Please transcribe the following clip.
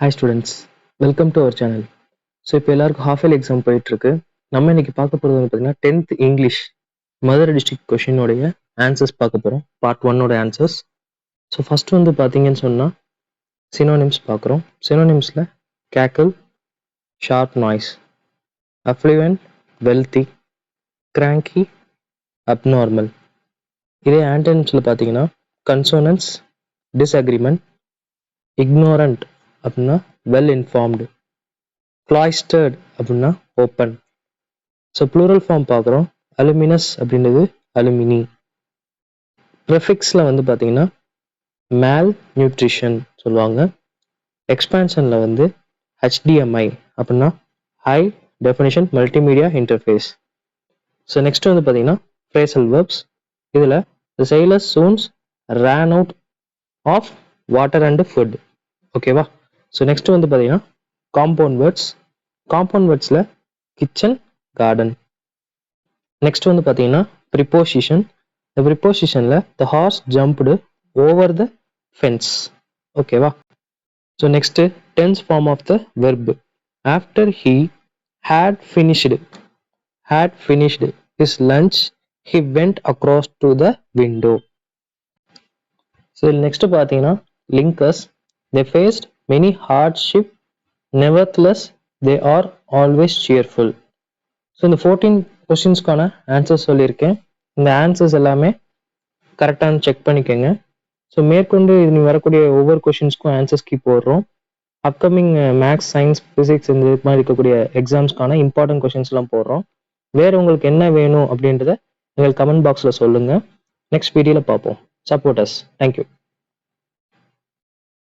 Hi students, welcome to our channel. So இப்போ எல்லாருக்கும் half yearly exam போயிட்டுருக்கு. நம்ம இன்னைக்கு பார்க்க போகிறது வந்து பார்த்தீங்கன்னா 10th இங்கிலீஷ் மதுரை டிஸ்ட்ரிக்ட் கொஷினோடைய ஆன்சர்ஸ் பார்க்க போகிறோம். பார்ட் 1ஓட ஆன்சர்ஸ். ஸோ ஃபஸ்ட்டு வந்து பார்த்தீங்கன்னு சொன்னால் சினோனிம்ஸ் பார்க்குறோம். சினோனிம்ஸில் cackle, sharp noise, affluent, wealthy, cranky, abnormal. இதே ஆன்டனிம்ஸில் பார்த்தீங்கன்னா கன்சோனன்ஸ், டிஸ்அக்ரிமெண்ட், இக்னோரண்ட் அப்படின்னா வெல் இன்ஃபார்ம்டு, cloistered அப்படின்னா ஓப்பன். ஸோ ப்ளூரல் ஃபார்ம் பார்க்குறோம். அலுமினஸ் அப்படின்றது அலுமினி. ப்ரிஃபிக்ஸில் வந்து பார்த்தீங்கன்னா மேல் நியூட்ரிஷன் சொல்லுவாங்க. எக்ஸ்பான்ஷனில் வந்து HDMI அப்படின்னா high definition multimedia interface. So next வந்து பார்த்தீங்கன்னா ஃப்ரேசல் வேர்ப்ஸ். இதில் the sailors soon ran out of water and food. ஓகேவா? ஸோ நெக்ஸ்ட் வந்து பார்த்தீங்கன்னா காம்பவுண்ட் வேர்ட்ஸ். காம்பவுண்ட் வேர்ட்ஸில் கிச்சன், கார்டன். நெக்ஸ்ட் வந்து பார்த்தீங்கன்னா ப்ரிப்போசிஷன். இந்த ப்ரிப்போசிஷனில் the horse jumped over the fence. ஓகேவா? So next tense form of the verb. After he had finished his lunch he went across to the window. So next பார்த்தீங்கன்னா linkers. they faced many hardship nevertheless they are always cheerful. ஸோ இந்த 14 கொஸ்டின்ஸ்க்கான answers சொல்லியிருக்கேன். இந்த answers எல்லாமே கரெக்டானு check பண்ணிக்கோங்க. So மேற்கொண்டு இனி வரக்கூடிய ஒவ்வொரு கொஸ்டின்ஸ்க்கும் ஆன்சர்ஸ் கீ போடுறோம். அப்கமிங் மேக்ஸ், சயின்ஸ், ஃபிசிக்ஸ் இந்த மாதிரி இருக்கக்கூடிய எக்ஸாம்ஸ்க்கான இம்பார்ட்டன்ட் கொஸ்டின்ஸ்லாம் போடுறோம். வேறு உங்களுக்கு என்ன வேணும் அப்படின்றத எங்களுக்கு கமெண்ட் பாக்ஸில் சொல்லுங்கள். நெக்ஸ்ட் வீடியோவில் பார்ப்போம். Support us. தேங்க்யூ.